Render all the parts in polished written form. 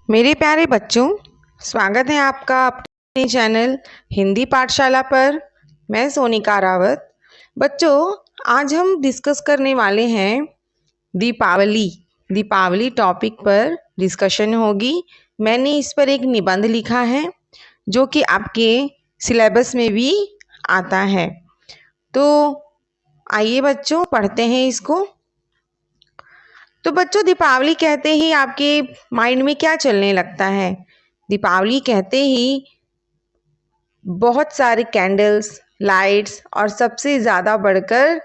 मेरे प्यारे बच्चों, स्वागत है आपका अपने चैनल हिंदी पाठशाला पर। मैं सोनिका रावत। बच्चों, आज हम डिस्कस करने वाले हैं दीपावली। दीपावली टॉपिक पर डिस्कशन होगी। मैंने इस पर एक निबंध लिखा है जो कि आपके सिलेबस में भी आता है। तो आइए बच्चों, पढ़ते हैं इसको। तो बच्चों, दीपावली कहते ही आपके माइंड में क्या चलने लगता है? दीपावली कहते ही बहुत सारे कैंडल्स, लाइट्स और सबसे ज़्यादा बढ़कर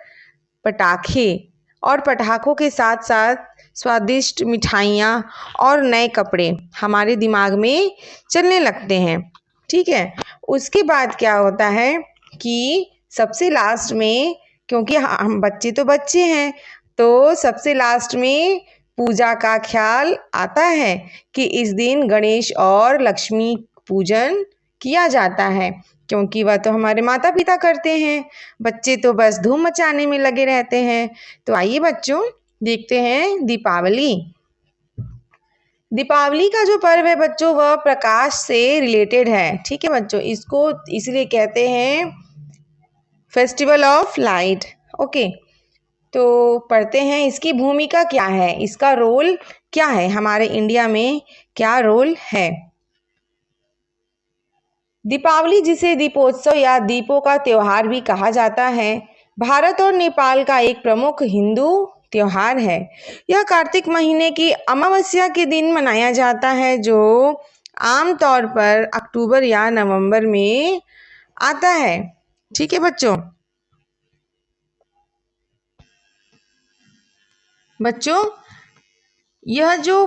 पटाखे, और पटाखों के साथ साथ स्वादिष्ट मिठाइयाँ और नए कपड़े हमारे दिमाग में चलने लगते हैं। ठीक है, उसके बाद क्या होता है कि सबसे लास्ट में, क्योंकि हम बच्चे तो बच्चे हैं, तो सबसे लास्ट में पूजा का ख्याल आता है कि इस दिन गणेश और लक्ष्मी पूजन किया जाता है, क्योंकि वह तो हमारे माता पिता करते हैं। बच्चे तो बस धूम मचाने में लगे रहते हैं। तो आइए बच्चों, देखते हैं दीपावली। दीपावली का जो पर्व है बच्चों, वह प्रकाश से रिलेटेड है। ठीक है बच्चों, इसको इसलिए कहते हैं फेस्टिवल ऑफ लाइट। ओके, तो पढ़ते हैं इसकी भूमिका क्या है, इसका रोल क्या है, हमारे इंडिया में क्या रोल है। दीपावली, जिसे दीपोत्सव या दीपों का त्योहार भी कहा जाता है, भारत और नेपाल का एक प्रमुख हिंदू त्योहार है। यह कार्तिक महीने की अमावस्या के दिन मनाया जाता है, जो आमतौर पर अक्टूबर या नवंबर में आता है। ठीक है बच्चों। बच्चों, यह जो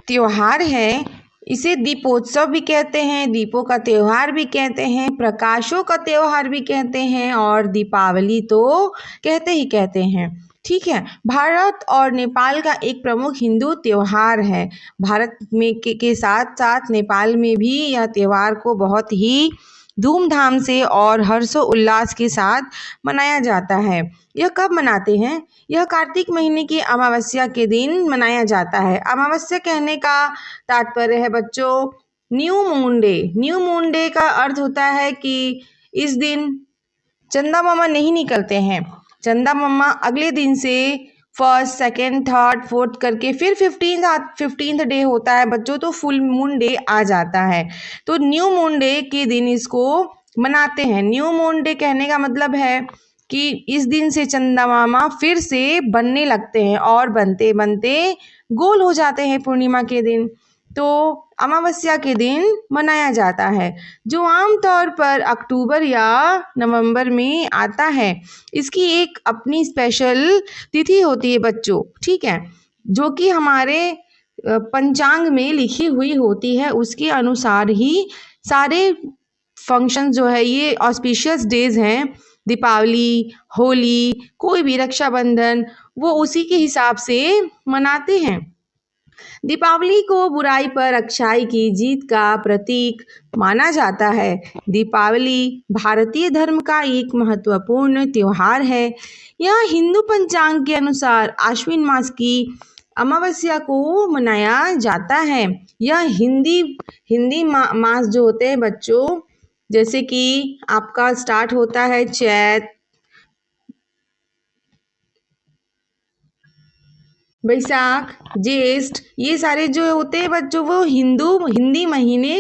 त्योहार है, इसे दीपोत्सव भी कहते हैं, दीपों का त्योहार भी कहते हैं, प्रकाशों का त्योहार भी कहते हैं, और दीपावली तो कहते ही कहते हैं। ठीक है, भारत और नेपाल का एक प्रमुख हिंदू त्योहार है। भारत में के साथ साथ नेपाल में भी यह त्योहार को बहुत ही धूमधाम से और हर्षोल्लास के साथ मनाया जाता है। यह कब मनाते हैं? यह कार्तिक महीने की अमावस्या के दिन मनाया जाता है। अमावस्या कहने का तात्पर्य है बच्चों new moon day. New moon day का अर्थ होता है कि इस दिन चंदा मामा नहीं निकलते हैं। चंदा मामा अगले दिन से फर्स्ट, सेकेंड, थर्ड, फोर्थ करके फिर 15th डे होता है बच्चों, तो फुल मून डे आ जाता है। तो न्यू मून डे के दिन इसको मनाते हैं। न्यू मून डे कहने का मतलब है कि इस दिन से चंदा मामा फिर से बनने लगते हैं और बनते बनते गोल हो जाते हैं पूर्णिमा के दिन। तो अमावस्या के दिन मनाया जाता है, जो आमतौर पर अक्टूबर या नवंबर में आता है। इसकी एक अपनी स्पेशल तिथि होती है बच्चों, ठीक है, जो कि हमारे पंचांग में लिखी हुई होती है। उसके अनुसार ही सारे फंक्शन जो है, ये ऑस्पिशियस डेज हैं। दीपावली, होली, कोई भी रक्षाबंधन, वो उसी के हिसाब से मनाते हैं। दीपावली को बुराई पर अच्छाई की जीत का प्रतीक माना जाता है। दीपावली भारतीय धर्म का एक महत्वपूर्ण त्योहार है। यह हिंदू पंचांग के अनुसार आश्विन मास की अमावस्या को मनाया जाता है। यह हिंदी मास जो होते हैं बच्चों, जैसे कि आपका स्टार्ट होता है चैत, बैसाख, ज्येष्ठ, ये सारे जो होते हैं बच्चों, वो हिंदी महीने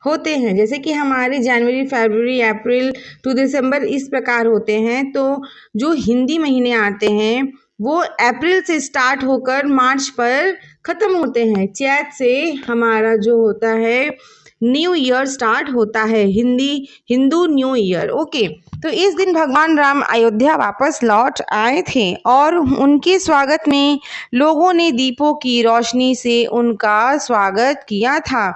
होते हैं। जैसे कि हमारे जनवरी, फरवरी, अप्रैल टू दिसंबर इस प्रकार होते हैं। तो जो हिंदी महीने आते हैं वो अप्रैल से स्टार्ट होकर मार्च पर ख़त्म होते हैं। चैत से हमारा जो होता है न्यू ईयर स्टार्ट होता है, हिंदू न्यू ईयर। ओके, तो इस दिन भगवान राम अयोध्या वापस लौट आए थे और उनके स्वागत में लोगों ने दीपों की रोशनी से उनका स्वागत किया था।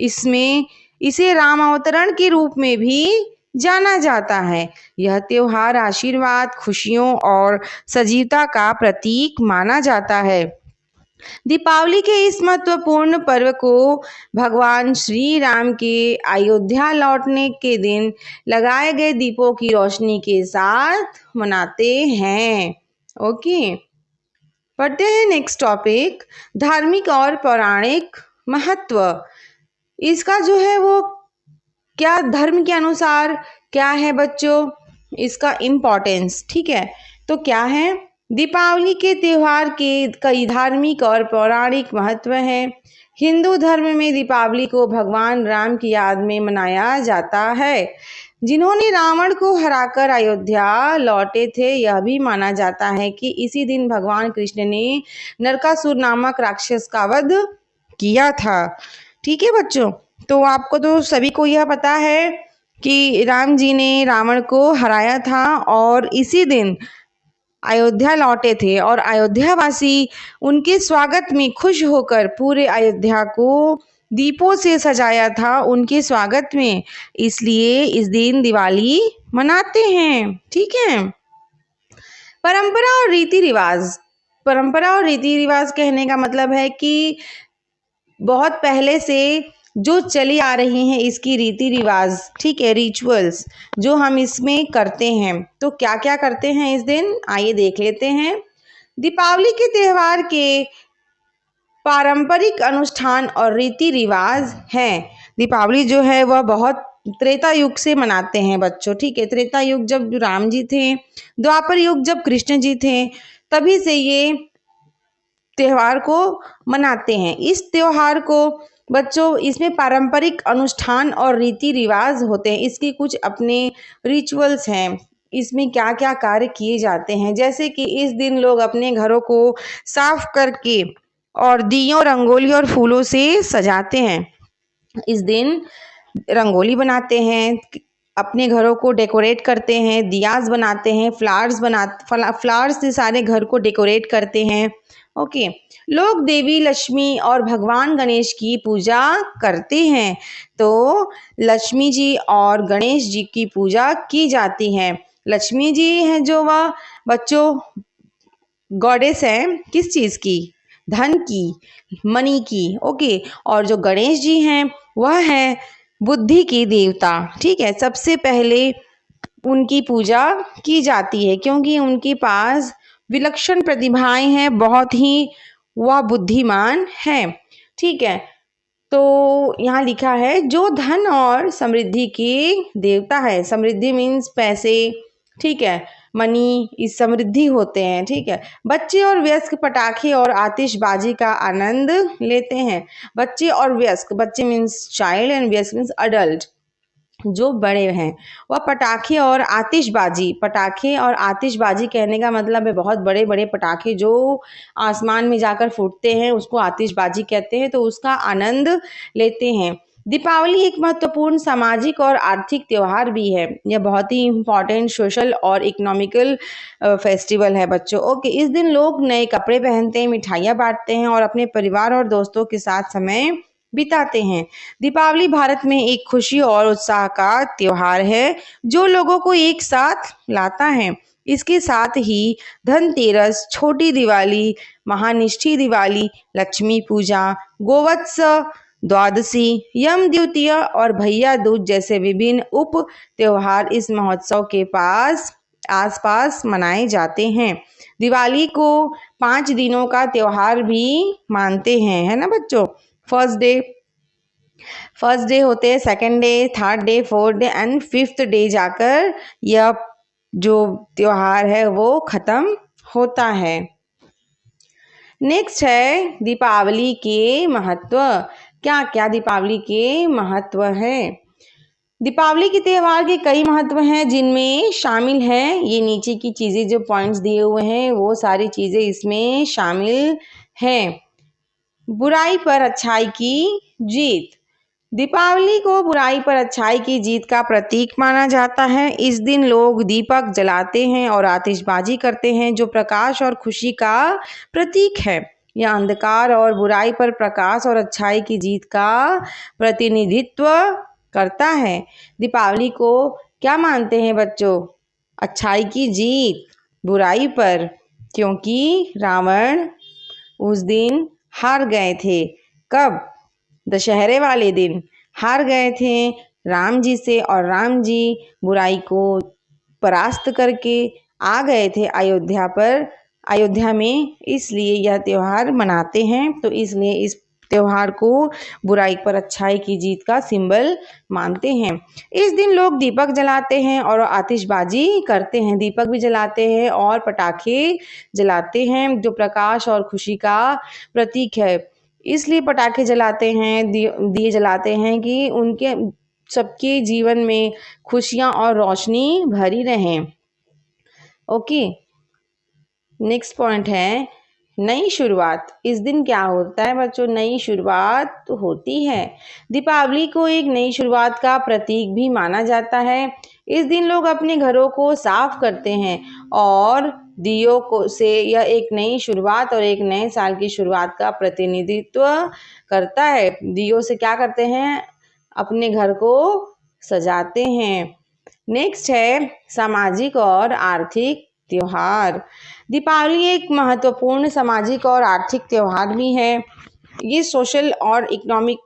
इसे राम अवतरण के रूप में भी जाना जाता है। यह त्योहार आशीर्वाद, खुशियों और सजीवता का प्रतीक माना जाता है। दीपावली के इस महत्वपूर्ण पर्व को भगवान श्री राम के अयोध्या लौटने के दिन लगाए गए दीपों की रोशनी के साथ मनाते हैं। ओके, पढ़ते हैं नेक्स्ट टॉपिक, धार्मिक और पौराणिक महत्व, इसका जो है वो क्या धर्म के अनुसार क्या है बच्चों, इसका इम्पोर्टेंस। ठीक है, तो क्या है, दीपावली के त्यौहार के कई धार्मिक और पौराणिक महत्व है। हिंदू धर्म में दीपावली को भगवान राम की याद में मनाया जाता है, जिन्होंने रावण को हराकर अयोध्या लौटे थे। यह भी माना जाता है कि इसी दिन भगवान कृष्ण ने नरकासुर नामक राक्षस का वध किया था। ठीक है बच्चों, तो आपको तो सभी को यह पता है कि राम जी ने रावण को हराया था और इसी दिन अयोध्या लौटे थे और अयोध्या वासी उनके स्वागत में खुश होकर पूरे अयोध्या को दीपों से सजाया था उनके स्वागत में, इसलिए इस दिन दिवाली मनाते हैं। ठीक है, परंपरा और रीति रिवाज, परंपरा और रीति रिवाज कहने का मतलब है कि बहुत पहले से जो चली आ रही हैं इसकी रीति रिवाज, ठीक है, रिचुअल्स जो हम इसमें करते हैं। तो क्या क्या करते हैं इस दिन, आइए देख लेते हैं। दीपावली के त्यौहार के पारंपरिक अनुष्ठान और रीति रिवाज हैं। दीपावली जो है वह बहुत त्रेता युग से मनाते हैं बच्चों। ठीक है, त्रेता युग जब राम जी थे, द्वापर युग जब कृष्ण जी थे, तभी से ये त्योहार को मनाते हैं। इस त्योहार को बच्चों, इसमें पारंपरिक अनुष्ठान और रीति रिवाज होते हैं, इसके कुछ अपने रिचुअल्स हैं। इसमें क्या क्या कार्य किए जाते हैं, जैसे कि इस दिन लोग अपने घरों को साफ करके और दियों, रंगोली और फूलों से सजाते हैं। इस दिन रंगोली बनाते हैं, अपने घरों को डेकोरेट करते हैं, दियाज बनाते हैं, फ्लावर्स से सारे घर को डेकोरेट करते हैं। ओके, लोग देवी लक्ष्मी और भगवान गणेश की पूजा करते हैं। तो लक्ष्मी जी और गणेश जी की पूजा की जाती है। लक्ष्मी जी हैं जो वह बच्चों गॉडेस हैं, किस चीज़ की, धन की, मनी की। ओके, और जो गणेश जी हैं वह है बुद्धि की देवता। ठीक है, सबसे पहले उनकी पूजा की जाती है क्योंकि उनके पास विलक्षण प्रतिभाएं हैं, बहुत ही वह बुद्धिमान हैं। ठीक है, तो यहाँ लिखा है जो धन और समृद्धि की देवता है। समृद्धि मीन्स पैसे, ठीक है, मनी, इस समृद्धि होते हैं। ठीक है, बच्चे और वयस्क पटाखे और आतिशबाजी का आनंद लेते हैं। बच्चे और वयस्क, बच्चे मीन्स चाइल्ड एंड वयस्क मीन्स अडल्ट, जो बड़े हैं, वह पटाखे और आतिशबाजी, पटाखे और आतिशबाजी कहने का मतलब है बहुत बड़े बड़े पटाखे जो आसमान में जाकर फूटते हैं, उसको आतिशबाजी कहते हैं, तो उसका आनंद लेते हैं। दीपावली एक महत्वपूर्ण सामाजिक और आर्थिक त्यौहार भी है। यह बहुत ही इम्पॉर्टेंट सोशल और इकोनॉमिकल फेस्टिवल है बच्चों। ओके, इस दिन लोग नए कपड़े पहनते हैं, मिठाइयाँ बांटते हैं और अपने परिवार और दोस्तों के साथ समय बिताते हैं। दीपावली भारत में एक खुशी और उत्साह का त्योहार है जो लोगों को एक साथ लाता है। इसके साथ ही धनतेरस, छोटी दिवाली, महानिष्ठी दिवाली, लक्ष्मी पूजा, गोवत्स द्वादशी, यम द्वितीय और भैया दूज जैसे विभिन्न उप त्योहार इस महोत्सव के आसपास मनाए जाते हैं। दिवाली को 5 दिनों का त्योहार भी मानते हैं, है ना बच्चों। फर्स्ट डे होते हैं, second day, third day, fourth day and fifth day जाकर यह जो त्योहार है वो खत्म होता है। नेक्स्ट है दीपावली के महत्व। क्या क्या दीपावली के महत्व है। दीपावली के त्यौहार के कई महत्व हैं जिनमें शामिल हैं, ये नीचे की चीज़ें जो पॉइंट्स दिए हुए हैं वो सारी चीज़ें इसमें शामिल हैं। बुराई पर अच्छाई की जीत। दीपावली को बुराई पर अच्छाई की जीत का प्रतीक माना जाता है। इस दिन लोग दीपक जलाते हैं और आतिशबाजी करते हैं जो प्रकाश और खुशी का प्रतीक है। यह अंधकार और बुराई पर प्रकाश और अच्छाई की जीत का प्रतिनिधित्व करता है। दीपावली को क्या मानते हैं बच्चों, अच्छाई की जीत बुराई पर, क्योंकि रावण उस दिन हार गए थे। कब, दशहरे वाले दिन हार गए थे राम जी से और राम जी बुराई को परास्त करके आ गए थे अयोध्या में, इसलिए यह त्यौहार मनाते हैं। तो इसलिए इस त्योहार को बुराई पर अच्छाई की जीत का सिंबल मानते हैं। इस दिन लोग दीपक जलाते हैं और आतिशबाजी करते हैं। दीपक भी जलाते हैं और पटाखे जलाते हैं जो प्रकाश और खुशी का प्रतीक है। इसलिए पटाखे जलाते हैं, दिए जलाते हैं कि उनके सबके जीवन में खुशियां और रोशनी भरी रहें। ओके, नेक्स्ट पॉइंट है नई शुरुआत। इस दिन क्या होता है बच्चों? नई शुरुआत होती है। दीपावली को एक नई शुरुआत का प्रतीक भी माना जाता है। इस दिन लोग अपने घरों को साफ करते हैं और दियों को से यह एक नई शुरुआत और एक नए साल की शुरुआत का प्रतिनिधित्व करता है। दियों से क्या करते हैं? अपने घर को सजाते हैं। नेक्स्ट है सामाजिक और आर्थिक त्योहार। दीपावली एक महत्वपूर्ण सामाजिक और आर्थिक त्योहार भी है। ये सोशल और इकोनॉमिक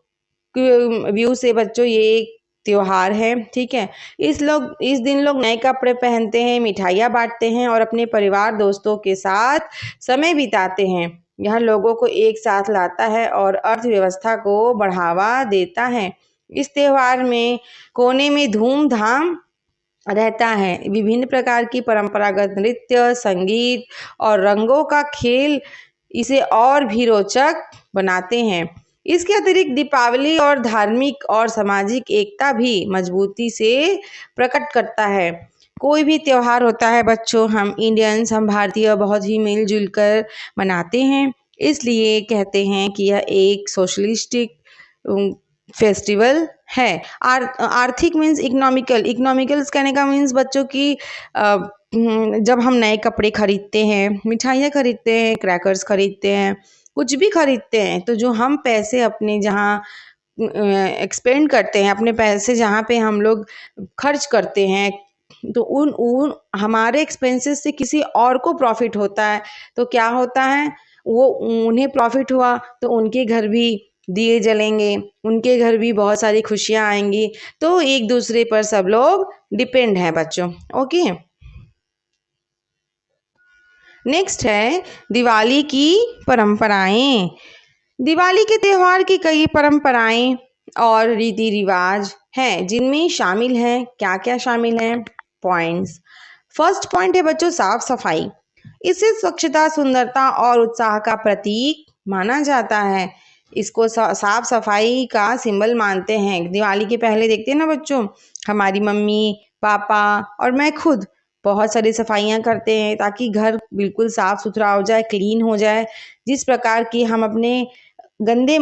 व्यू से बच्चों ये एक त्योहार है। ठीक है, इस दिन लोग नए कपड़े पहनते हैं, मिठाइयाँ बांटते हैं और अपने परिवार दोस्तों के साथ समय बिताते हैं। यह लोगों को एक साथ लाता है और अर्थव्यवस्था को बढ़ावा देता है। इस त्योहार में कोने में धूमधाम रहता है। विभिन्न प्रकार की परंपरागत नृत्य, संगीत और रंगों का खेल इसे और भी रोचक बनाते हैं। इसके अतिरिक्त दीपावली और धार्मिक और सामाजिक एकता भी मजबूती से प्रकट करता है। कोई भी त्योहार होता है बच्चों, हम इंडियंस, हम भारतीय बहुत ही मिलजुल कर मनाते हैं। इसलिए कहते हैं कि यह एक सोशलिस्टिक फेस्टिवल है। आर्थिक मीन्स इकोनॉमिकल। इकोनॉमिकल्स कहने का मीन्स बच्चों की जब हम नए कपड़े खरीदते हैं, मिठाइयाँ खरीदते हैं, क्रैकर्स खरीदते हैं, कुछ भी खरीदते हैं, तो जो हम पैसे अपने जहाँ एक्सपेंड करते हैं, अपने पैसे जहाँ पे हम लोग खर्च करते हैं, तो उन हमारे एक्सपेंसेस से किसी और को प्रॉफिट होता है। तो क्या होता है, वो उन्हें प्रॉफिट हुआ तो उनके घर भी दिए जलेंगे, उनके घर भी बहुत सारी खुशियाँ आएंगी। तो एक दूसरे पर सब लोग डिपेंड हैं बच्चों। ओके, नेक्स्ट है दिवाली की परंपराएं। दिवाली के त्यौहार की कई परंपराएं और रीति रिवाज हैं जिनमें शामिल हैं। क्या क्या शामिल हैं? पॉइंट्स। फर्स्ट पॉइंट है बच्चों साफ सफाई। इसे स्वच्छता, सुंदरता और उत्साह का प्रतीक माना जाता है। इसको साफ सफाई का सिंबल मानते हैं। दिवाली के पहले देखते हैं ना बच्चों, हमारी मम्मी, पापा और मैं खुद बहुत सारी सफाइयाँ करते हैं ताकि घर बिल्कुल साफ सुथरा हो जाए, क्लीन हो जाए। जिस प्रकार की हम अपने गंदे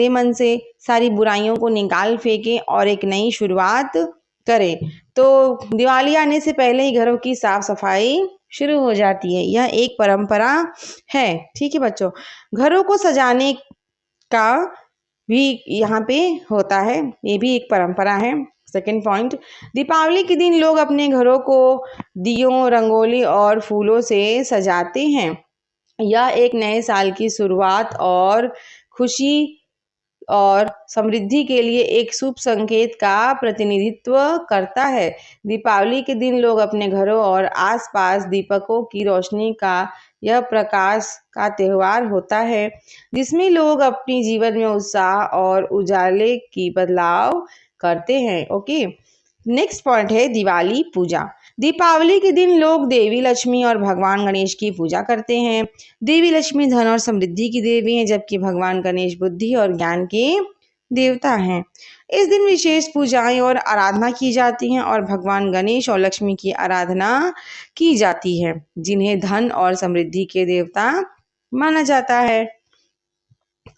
मन से सारी बुराइयों को निकाल फेंकें और एक नई शुरुआत करें। तो दिवाली आने से पहले ही घरों की साफ सफाई शुरू हो जाती है। यह एक परंपरा है। ठीक है बच्चों, घरों को सजाने का भी यहाँ पे होता है, ये भी एक परंपरा है। सेकेंड पॉइंट, दीपावली के दिन लोग अपने घरों को दियों, रंगोली और फूलों से सजाते हैं। यह एक नए साल की शुरुआत और खुशी और समृद्धि के लिए एक शुभ संकेत का प्रतिनिधित्व करता है। दीपावली के दिन लोग अपने घरों और आसपास दीपकों की रोशनी का यह प्रकाश का त्यौहार होता है जिसमें लोग अपने जीवन में उत्साह और उजाले की बदलाव करते हैं। ओके, नेक्स्ट पॉइंट है दिवाली पूजा। दीपावली के दिन लोग देवी लक्ष्मी और भगवान गणेश की पूजा करते हैं। देवी लक्ष्मी धन और समृद्धि की देवी हैं, जबकि भगवान गणेश बुद्धि और ज्ञान के देवता हैं। इस दिन विशेष पूजाएं और आराधना की जाती हैं और भगवान गणेश और लक्ष्मी की आराधना की जाती है, जिन्हें धन और समृद्धि के देवता माना जाता है।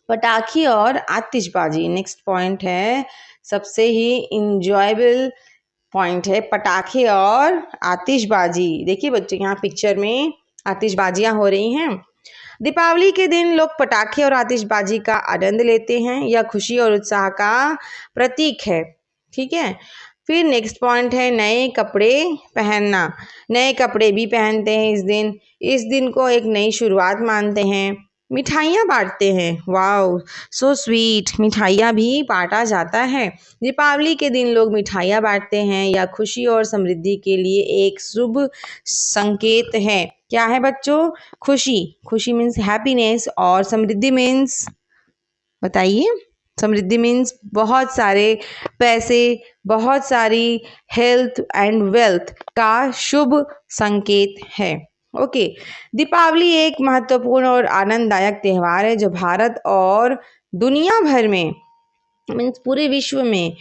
पटाखे और आतिशबाजी नेक्स्ट पॉइंट है, सबसे ही इंजॉयबल पॉइंट है पटाखे और आतिशबाजी। देखिए बच्चों, यहाँ पिक्चर में आतिशबाजियाँ हो रही हैं। दीपावली के दिन लोग पटाखे और आतिशबाजी का आनंद लेते हैं। यह खुशी और उत्साह का प्रतीक है। ठीक है, फिर नेक्स्ट पॉइंट है नए कपड़े पहनना। नए कपड़े भी पहनते हैं इस दिन को एक नई शुरुआत मानते हैं। मिठाइयाँ बांटते हैं। Wow, so sweet. मिठाइयाँ भी बांटा जाता है। दीपावली के दिन लोग मिठाइयाँ बांटते हैं। यह खुशी और समृद्धि के लिए एक शुभ संकेत है। क्या है बच्चों? खुशी। खुशी मीन्स हैप्पीनेस और समृद्धि मीन्स, बताइए। समृद्धि मीन्स बहुत सारे पैसे, बहुत सारी हेल्थ एंड वेल्थ का शुभ संकेत है। ओके। दीपावली एक महत्वपूर्ण और आनंददायक त्यौहार है जो भारत और दुनिया भर में मीन्स पूरे विश्व में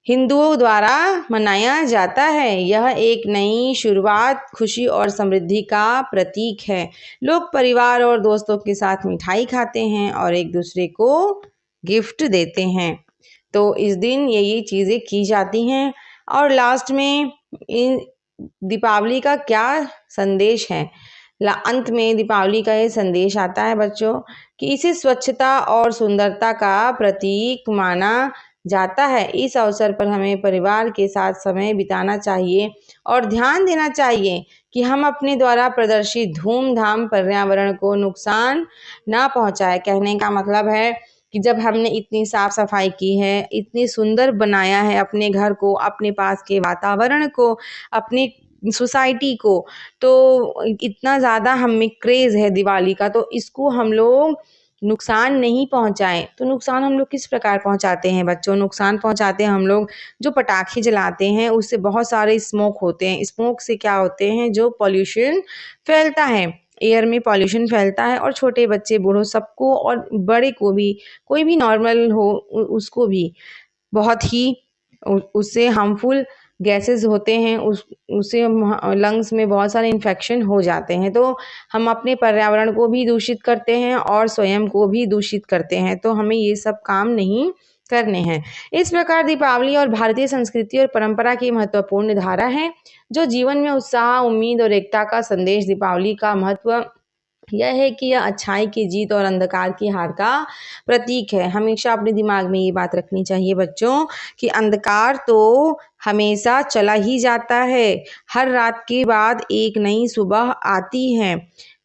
हिंदुओं द्वारा मनाया जाता है। यह एक नई शुरुआत, खुशी और समृद्धि का प्रतीक है। लोग परिवार और दोस्तों के साथ मिठाई खाते हैं और एक दूसरे को गिफ्ट देते हैं। तो इस दिन ये चीज़ें की जाती हैं। और लास्ट में दीपावली का क्या संदेश है? अंत में दीपावली का ये संदेश आता है बच्चों कि इसे स्वच्छता और सुंदरता का प्रतीक माना जाता है। इस अवसर पर हमें परिवार के साथ समय बिताना चाहिए और ध्यान देना चाहिए कि हम अपने द्वारा प्रदर्शित धूमधाम पर्यावरण को नुकसान ना पहुंचाए। कहने का मतलब है कि जब हमने इतनी साफ सफाई की है, इतनी सुंदर बनाया है अपने घर को, अपने पास के वातावरण को, अपनी सोसाइटी को, तो इतना ज़्यादा हमें क्रेज़ है दिवाली का, तो इसको हम लोग नुकसान नहीं पहुंचाएं। तो नुकसान हम लोग किस प्रकार पहुंचाते हैं बच्चों? नुकसान पहुंचाते हैं हम लोग जो पटाखे जलाते हैं, उससे बहुत सारे स्मोक होते हैं। स्मोक से क्या होते हैं? जो पॉल्यूशन फैलता है, एयर में पॉल्यूशन फैलता है और छोटे बच्चे बूढ़ों सबको और बड़े को भी, कोई भी नॉर्मल हो उसको भी बहुत ही उससे हार्मफुल गैसेस होते हैं, उससे लंग्स में बहुत सारे इन्फेक्शन हो जाते हैं। तो हम अपने पर्यावरण को भी दूषित करते हैं और स्वयं को भी दूषित करते हैं। तो हमें ये सब काम नहीं करने हैं। इस प्रकार दीपावली और भारतीय संस्कृति और परंपरा की महत्वपूर्ण धारा है जो जीवन में उत्साह, उम्मीद और एकता का संदेश। दीपावली का महत्व यह है कि यह अच्छाई की जीत और अंधकार की हार का प्रतीक है। हमेशा अपने दिमाग में ये बात रखनी चाहिए बच्चों कि अंधकार तो हमेशा चला ही जाता है। हर रात के बाद एक नई सुबह आती है।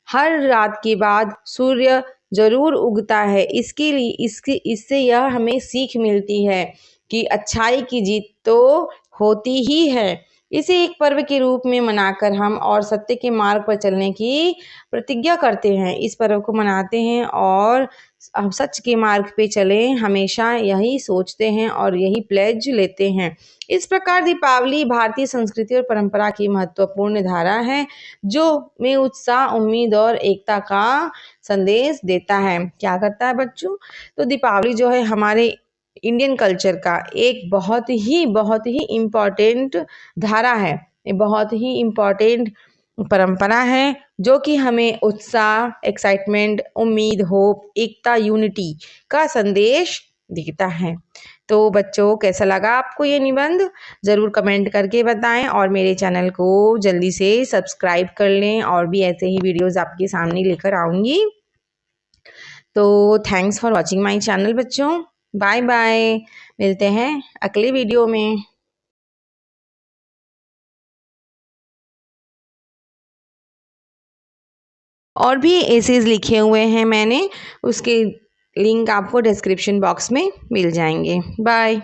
हर रात के बाद सूर्य जरूर उगता है। इससे यह हमें सीख मिलती है कि अच्छाई की जीत तो होती ही है। इसे एक पर्व के रूप में मनाकर हम और सत्य के मार्ग पर चलने की प्रतिज्ञा करते हैं। इस पर्व को मनाते हैं और हम सच के मार्ग पे चलें, हमेशा यही सोचते हैं और यही प्लेज लेते हैं। इस प्रकार दीपावली भारतीय संस्कृति और परंपरा की महत्वपूर्ण धारा है जो में उत्साह, उम्मीद और एकता का संदेश देता है। क्या करता है बच्चों? तो दीपावली जो है हमारे इंडियन कल्चर का एक बहुत ही इम्पोर्टेंट धारा है, ये बहुत ही इम्पोर्टेंट परंपरा है जो कि हमें उत्साह, एक्साइटमेंट, उम्मीद, होप, एकता, यूनिटी का संदेश देता है। तो बच्चों कैसा लगा आपको ये निबंध? ज़रूर कमेंट करके बताएं और मेरे चैनल को जल्दी से सब्सक्राइब कर लें और भी ऐसे ही वीडियोस आपके सामने लेकर आऊँगी। तो thanks for watching my channel बच्चों। बाय बाय, मिलते हैं अगले वीडियो में। और भी एसेज लिखे हुए हैं मैंने, उसके लिंक आपको डिस्क्रिप्शन बॉक्स में मिल जाएंगे। बाय।